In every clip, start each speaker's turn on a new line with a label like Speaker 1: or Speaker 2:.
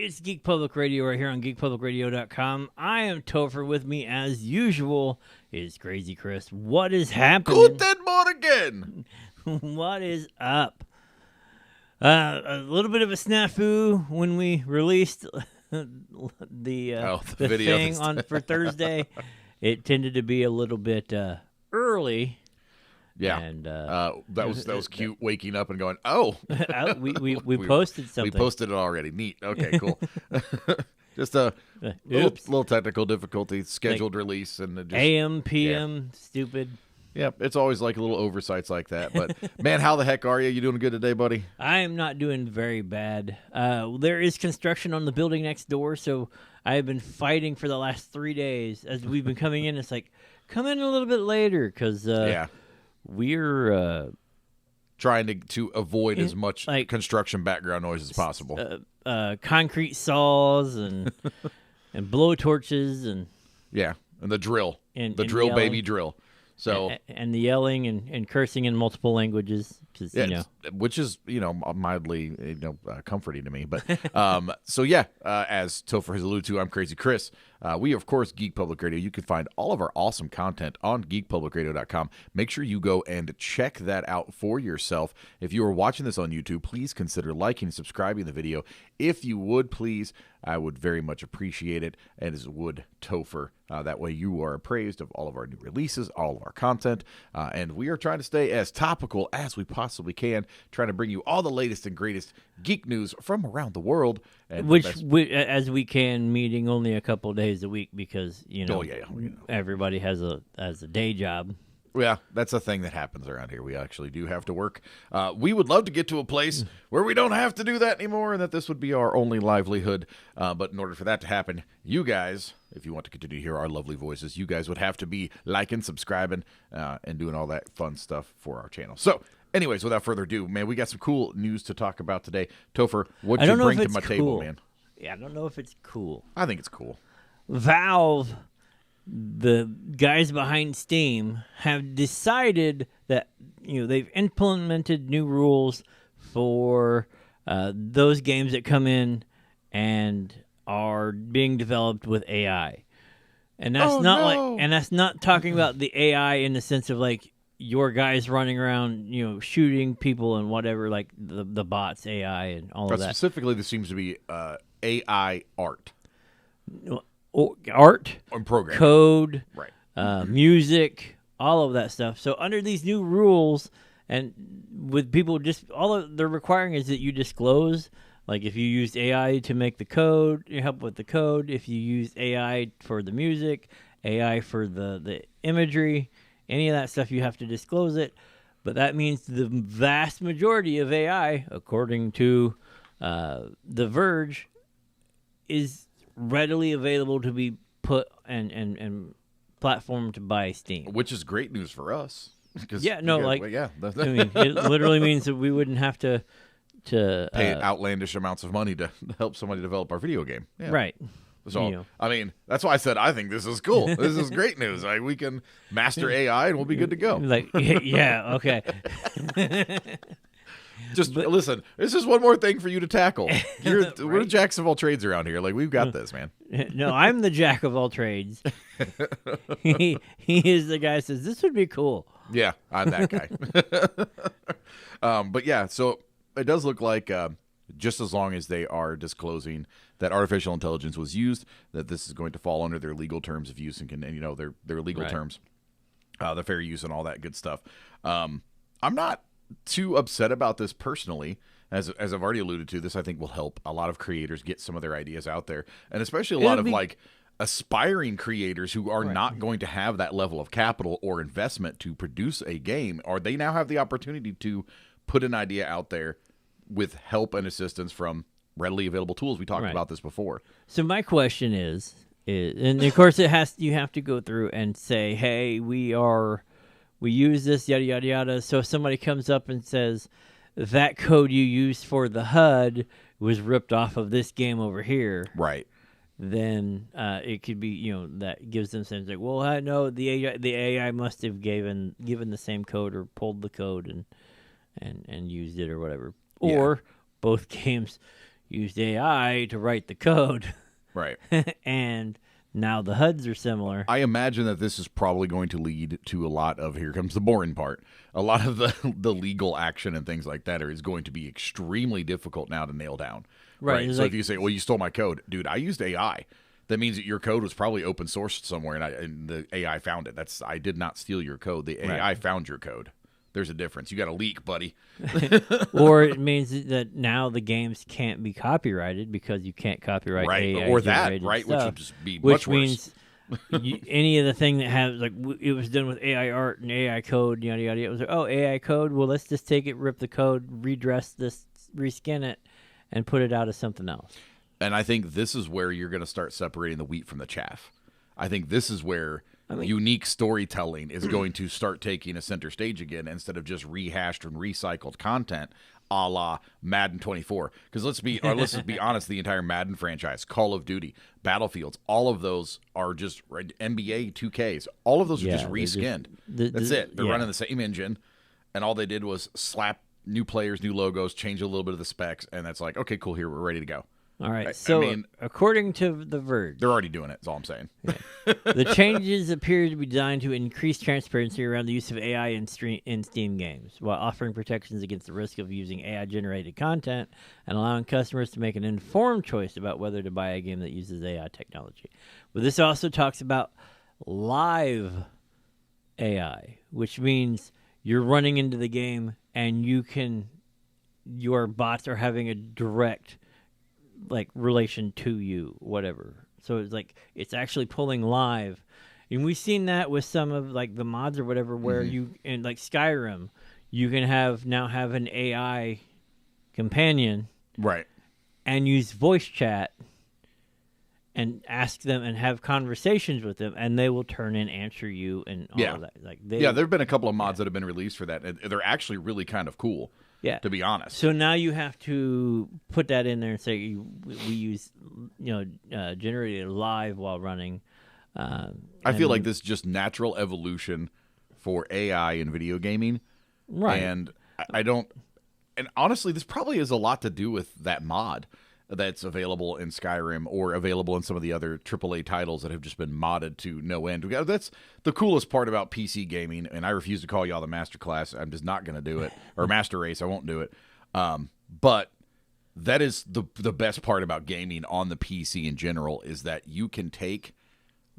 Speaker 1: It's Geek Public Radio right here on geekpublicradio.com. I am Topher. With me, as usual, is Crazy Chris. What is happening?
Speaker 2: Guten Morgen!
Speaker 1: What is up? A little bit of a snafu when we released the
Speaker 2: video
Speaker 1: thing for Thursday. It tended to be a little bit early.
Speaker 2: Yeah,
Speaker 1: and
Speaker 2: that was cute. Waking up and going, oh,
Speaker 1: we posted something.
Speaker 2: We posted it already. Neat. Okay, cool. Just a little technical difficulty. Scheduled release and just,
Speaker 1: AM, PM, stupid.
Speaker 2: Yeah, it's always like little oversights like that. But man, how the heck are you? You doing good today, buddy?
Speaker 1: I am not doing very bad. There is construction on the building next door, so I have been fighting for the last 3 days as we've been coming in. It's like, come in a little bit later because we're
Speaker 2: trying to avoid as much construction background noise as possible.
Speaker 1: Concrete saws and and blowtorches and
Speaker 2: the drill,
Speaker 1: and
Speaker 2: drill,
Speaker 1: yelling.
Speaker 2: baby drill. So
Speaker 1: and the yelling and cursing in multiple languages,
Speaker 2: which is mildly comforting to me. But as Topher has alluded to, I'm Crazy Chris. We of course Geek Public Radio. You can find all of our awesome content on geekpublicradio.com. Make sure you go and check that out for yourself. If you are watching this on YouTube, please consider liking and subscribing the video. If you would, please, I would very much appreciate it, and as would Topher. That way you are appraised of all of our new releases, all of our content, and we are trying to stay as topical as we possibly can, trying to bring you all the latest and greatest geek news from around the world. And
Speaker 1: as we can, meeting only a couple of days a week because, everybody has a day job.
Speaker 2: Yeah, that's a thing that happens around here. We actually do have to work. We would love to get to a place where we don't have to do that anymore and that this would be our only livelihood. But in order for that to happen, you guys, if you want to continue to hear our lovely voices, you guys would have to be liking, subscribing, and doing all that fun stuff for our channel. So, anyways, without further ado, man, we got some cool news to talk about today. Topher, what'd you bring to my table, man?
Speaker 1: Yeah, I don't know if it's cool.
Speaker 2: I think it's cool.
Speaker 1: Valve, the guys behind Steam, have decided that they've implemented new rules for those games that come in and are being developed with AI, and that's that's not talking about the AI in the sense of like your guys running around shooting people and whatever, like the bots AI and all of that.
Speaker 2: Specifically, this seems to be AI art.
Speaker 1: Art,
Speaker 2: program,
Speaker 1: code,
Speaker 2: right,
Speaker 1: music, all of that stuff. So under these new rules, and with people, just they're requiring is that you disclose, like if you used AI to make the code, you help with the code. If you use AI for the music, AI for the imagery, any of that stuff, you have to disclose it. But that means the vast majority of AI, according to The Verge, is readily available to be put and platformed by Steam,
Speaker 2: which is great news for us.
Speaker 1: I mean, it literally means that we wouldn't have to
Speaker 2: pay outlandish amounts of money to help somebody develop our video game. Yeah.
Speaker 1: Right.
Speaker 2: So, I mean, that's why I said I think this is cool. This is great news. We can master AI and we'll be good to go.
Speaker 1: Okay.
Speaker 2: Listen, this is one more thing for you to tackle. We're jacks of all trades around here. Like, we've got this, man.
Speaker 1: No, I'm the jack of all trades. He is the guy who says, this would be cool.
Speaker 2: Yeah, I'm that guy. But yeah, so it does look like just as long as they are disclosing that artificial intelligence was used, that this is going to fall under their legal terms of use and their legal terms, the fair use and all that good stuff. I'm not too upset about this personally. As I've already alluded to, this I think will help a lot of creators get some of their ideas out there, and especially a lot of aspiring creators who are not going to have that level of capital or investment to produce a game, or they now have the opportunity to put an idea out there with help and assistance from readily available tools. We talked about this before.
Speaker 1: So my question is, and of course you have to go through and say, hey, we use this, yada, yada, yada. So if somebody comes up and says, that code you used for the HUD was ripped off of this game over here.
Speaker 2: Right.
Speaker 1: Then it could be, that gives them sense like, well, I know the AI must have given the same code or pulled the code and used it or whatever. Or both games, used AI to write the code,
Speaker 2: Right.
Speaker 1: and now the HUDs are similar.
Speaker 2: I imagine that this is probably going to lead to a lot of, here comes the boring part, a lot of the legal action and things like that is going to be extremely difficult now to nail down.
Speaker 1: Right.
Speaker 2: So
Speaker 1: Like,
Speaker 2: if you say, well, you stole my code, dude, I used AI. That means that your code was probably open sourced somewhere, and the AI found it. I did not steal your code. The AI found your code. There's a difference. You got a leak, buddy.
Speaker 1: or it means that now the games can't be copyrighted because you can't copyright AI
Speaker 2: or that,
Speaker 1: generated
Speaker 2: right,
Speaker 1: stuff,
Speaker 2: which would just be much worse.
Speaker 1: Which means any of the thing that has it was done with AI art and AI code, yada yada. It was like, oh, AI code. Well, let's just take it, rip the code, redress this, reskin it, and put it out as something else.
Speaker 2: And I think this is where you're going to start separating the wheat from the chaff. I think this is where unique storytelling is going to start taking a center stage again instead of just rehashed and recycled content a la Madden 24. Because let's just be honest, the entire Madden franchise, Call of Duty, Battlefields, all of those are just NBA 2Ks. All of those are just reskinned. That's it. They're running the same engine, and all they did was slap new players, new logos, change a little bit of the specs, and that's like, okay, cool, here, we're ready to go.
Speaker 1: All right. So, according to The Verge,
Speaker 2: they're already doing it. That's all I'm saying.
Speaker 1: The changes appear to be designed to increase transparency around the use of AI in Steam games, while offering protections against the risk of using AI-generated content and allowing customers to make an informed choice about whether to buy a game that uses AI technology. But this also talks about live AI, which means you're running into the game and your bots are having a direct relation to you, whatever. So it's like it's actually pulling live, and we've seen that with some of the mods or whatever, where you in Skyrim, you can have an AI companion,
Speaker 2: right,
Speaker 1: and use voice chat and ask them and have conversations with them, and they will turn and answer you and all of that. There have been
Speaker 2: a couple of mods that have been released for that, and they're actually really kind of cool.
Speaker 1: Yeah,
Speaker 2: to be honest.
Speaker 1: So now you have to put that in there and say we use generated live while running.
Speaker 2: I feel like this is just natural evolution for AI in video gaming,
Speaker 1: right?
Speaker 2: And I don't. And honestly, this probably has a lot to do with that mod that's available in Skyrim or available in some of the other AAA titles that have just been modded to no end. That's the coolest part about PC gaming, and I refuse to call y'all the master class. I'm just not going to do it. Or master race, I won't do it. But that is the best part about gaming on the PC in general, is that you can take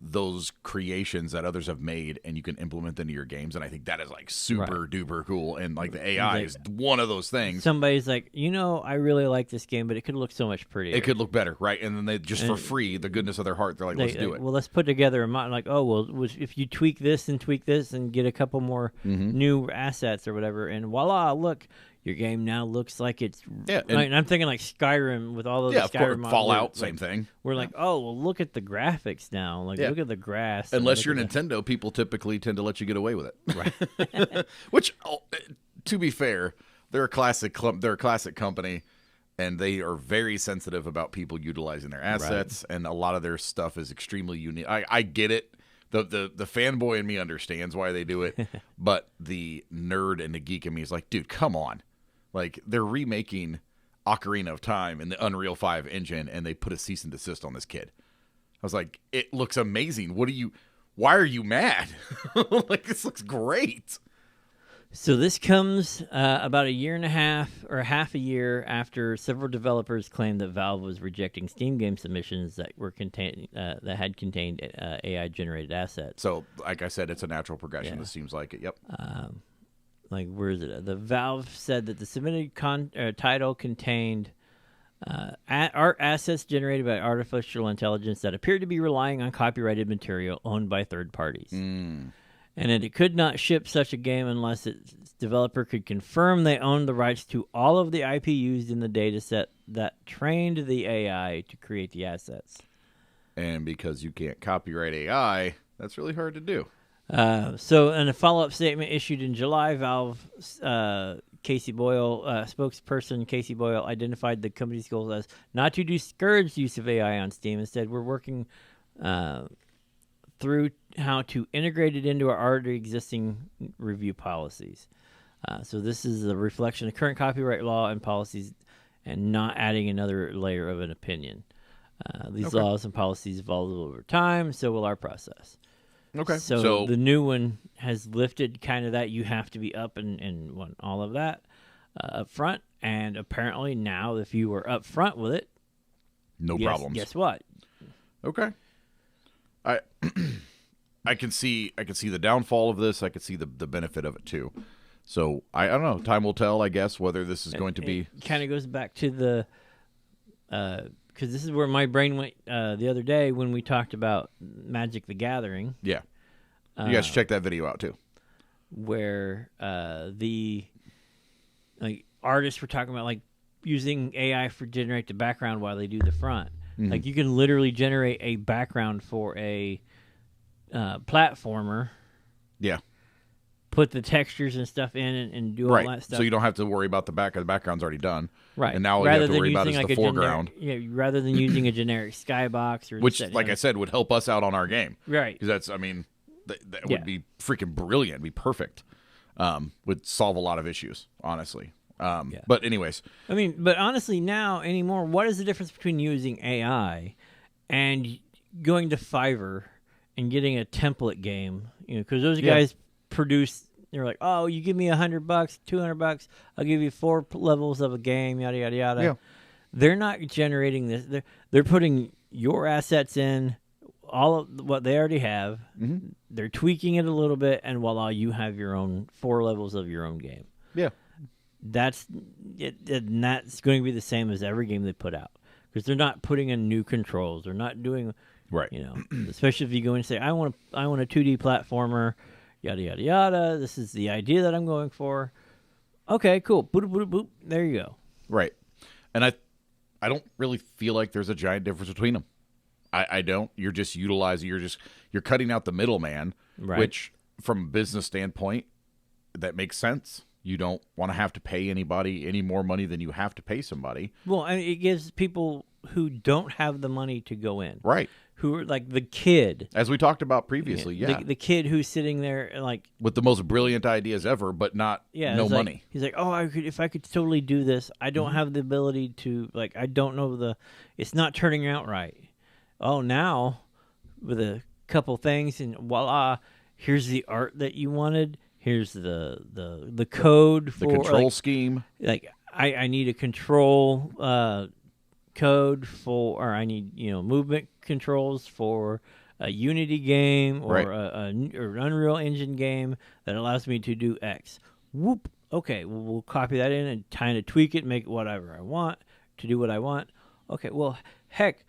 Speaker 2: those creations that others have made and you can implement them into your games, and I think that is super duper cool. And the AI is one of those things.
Speaker 1: Somebody's like, I really like this game, but it could look so much prettier.
Speaker 2: It could look better, right? And then they just for free, the goodness of their heart, they're like, let's do it.
Speaker 1: Well, let's put together a mod. If you tweak this and get a couple more new assets or whatever, and voila, look. Your game now looks like it's... Yeah, and I'm thinking Skyrim with all those Skyrim mods.
Speaker 2: Fallout, same thing.
Speaker 1: We're look at the graphics now. Look at the grass.
Speaker 2: Unless you're Nintendo, people typically tend to let you get away with it. Right. Which, to be fair, they're a classic company, and they are very sensitive about people utilizing their assets, and a lot of their stuff is extremely unique. I get it. The fanboy in me understands why they do it, but the nerd and the geek in me is like, dude, come on. They're remaking Ocarina of Time in the Unreal 5 engine, and they put a cease and desist on this kid. I was like, it looks amazing. Why are you mad? This looks great.
Speaker 1: So this comes about a year and a half or half a year after several developers claimed that Valve was rejecting Steam game submissions that had contained AI-generated assets.
Speaker 2: So, like I said, it's a natural progression. This seems like it. Yep.
Speaker 1: Where is it? The Valve said that the submitted title contained art assets generated by artificial intelligence that appeared to be relying on copyrighted material owned by third parties. And that it could not ship such a game unless its developer could confirm they owned the rights to all of the IP used in the data set that trained the AI to create the assets.
Speaker 2: And because you can't copyright AI, that's really hard to do.
Speaker 1: So in a follow-up statement issued in July, Valve spokesperson Casey Boyle identified the company's goals as not to discourage use of AI on Steam. Instead, we're working through how to integrate it into our already existing review policies. So this is a reflection of current copyright law and policies and not adding another layer of an opinion. These
Speaker 2: Okay.
Speaker 1: laws and policies evolve over time, so will our process.
Speaker 2: Okay.
Speaker 1: So the new one has lifted kind of that you have to be up and all of that up front. And apparently now, if you were up front with it,
Speaker 2: no problems.
Speaker 1: Guess what?
Speaker 2: Okay. I can see the downfall of this. I can see the benefit of it too. So I don't know. Time will tell, I guess, whether this is going to be.
Speaker 1: It kind of goes back to the because this is where my brain went the other day when we talked about Magic the Gathering.
Speaker 2: Yeah. You guys should check that video out too.
Speaker 1: Where the artists were talking about using AI for generate the background while they do the front.
Speaker 2: Mm-hmm.
Speaker 1: Like you can literally generate a background for a platformer.
Speaker 2: Yeah.
Speaker 1: Put the textures and stuff in and do all that stuff.
Speaker 2: So you don't have to worry about the back. The background's already done.
Speaker 1: Right.
Speaker 2: And now all you have to worry about is the foreground.
Speaker 1: Rather than using a generic skybox.
Speaker 2: Which, like I said, would help us out on our game.
Speaker 1: Right.
Speaker 2: Because that's, that would be freaking brilliant. Be perfect. Would solve a lot of issues, honestly. But anyways.
Speaker 1: But honestly, now anymore, what is the difference between using AI and going to Fiverr and getting a template game? Because those guys produce. They're like, oh, you give me $100, $200, I'll give you 4 levels of a game, yada yada yada.
Speaker 2: Yeah.
Speaker 1: They're not generating this. They're putting your assets in, all of what they already have.
Speaker 2: Mm-hmm.
Speaker 1: They're tweaking it a little bit, and voila, you have your own 4 levels of your own game.
Speaker 2: Yeah.
Speaker 1: That's going to be the same as every game they put out, because they're not putting in new controls. They're not doing especially if you go and say, I want a 2D platformer. Yada, yada, yada. This is the idea that I'm going for. Okay, cool. Boop, boop, boop. There you go.
Speaker 2: Right. And I don't really feel like there's a giant difference between them. I don't. You're just utilizing, you're cutting out the middleman, which from a business standpoint, that makes sense. You don't want to have to pay anybody any more money than you have to pay somebody.
Speaker 1: Well, it gives people who don't have the money to go in.
Speaker 2: Right.
Speaker 1: Who are like the kid.
Speaker 2: As we talked about previously,
Speaker 1: The kid who's sitting there
Speaker 2: with the most brilliant ideas ever, but no money.
Speaker 1: He's like, oh, if I could totally do this. I don't have the ability to, I don't know it's not turning out right. Oh, now with a couple things and voila, here's the art that you wanted. Here's the code for
Speaker 2: the control scheme.
Speaker 1: I need a control code for, or I need movement controls for a Unity game or or an Unreal Engine game that allows me to do X. Whoop. Okay, we'll copy that in and kind of tweak it, make it whatever I want to do what I want. Okay, well, heck,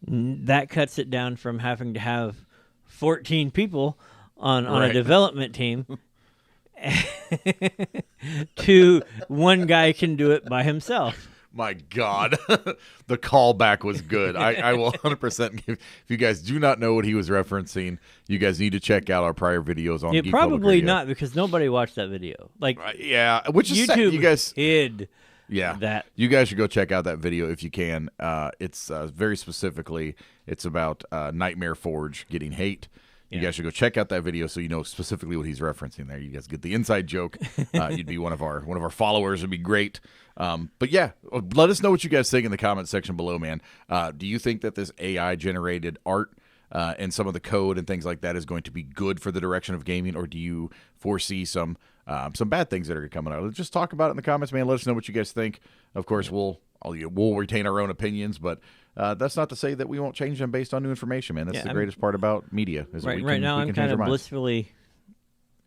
Speaker 1: that cuts it down from having to have 14 people on a development team to one guy can do it by himself.
Speaker 2: My God, the callback was good. I will 100% give. If you guys do not know what he was referencing, you guys need to check out our prior videos on. Geek
Speaker 1: Probably not, because nobody watched that video.
Speaker 2: Which is
Speaker 1: YouTube
Speaker 2: you guys
Speaker 1: hid.
Speaker 2: Yeah,
Speaker 1: that
Speaker 2: you guys should go check out that video if you can. It's very specifically, it's about Nightmare Forge getting hate. You guys should go check out that video so you know specifically what he's referencing there. You guys get the inside joke. You'd be one of our followers. It'd be great. But yeah, let us know what you guys think in the comment section below, man. Do you think that this AI generated art and some of the code and things like that is going to be good for the direction of gaming, or do you foresee some bad things that are coming out? Just talk about it in the comments, man. Let us know what you guys think. Of course, we'll retain our own opinions, but that's not to say that we won't change them based on new information, man. That's the greatest part about media. Is
Speaker 1: right now, I'm kind of blissfully.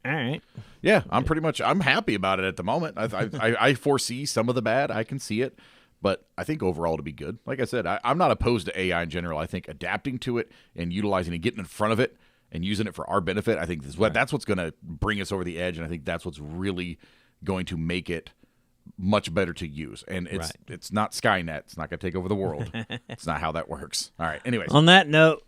Speaker 1: All right.
Speaker 2: Yeah, I'm happy about it at the moment. I foresee some of the bad. I can see it, but I think overall to be good. Like I said, I'm not opposed to AI in general. I think adapting to it and utilizing it, getting in front of it and using it for our benefit, I think that's what's going to bring us over the edge, and I think that's what's really going to make it much better to use. And it's not Skynet. It's not going to take over the world. It's not how that works. All right. Anyways.
Speaker 1: On that note,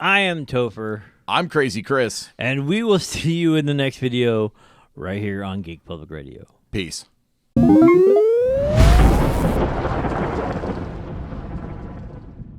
Speaker 1: I am Topher.
Speaker 2: I'm Crazy Chris.
Speaker 1: And we will see you in the next video right here on Geek Public Radio.
Speaker 2: Peace.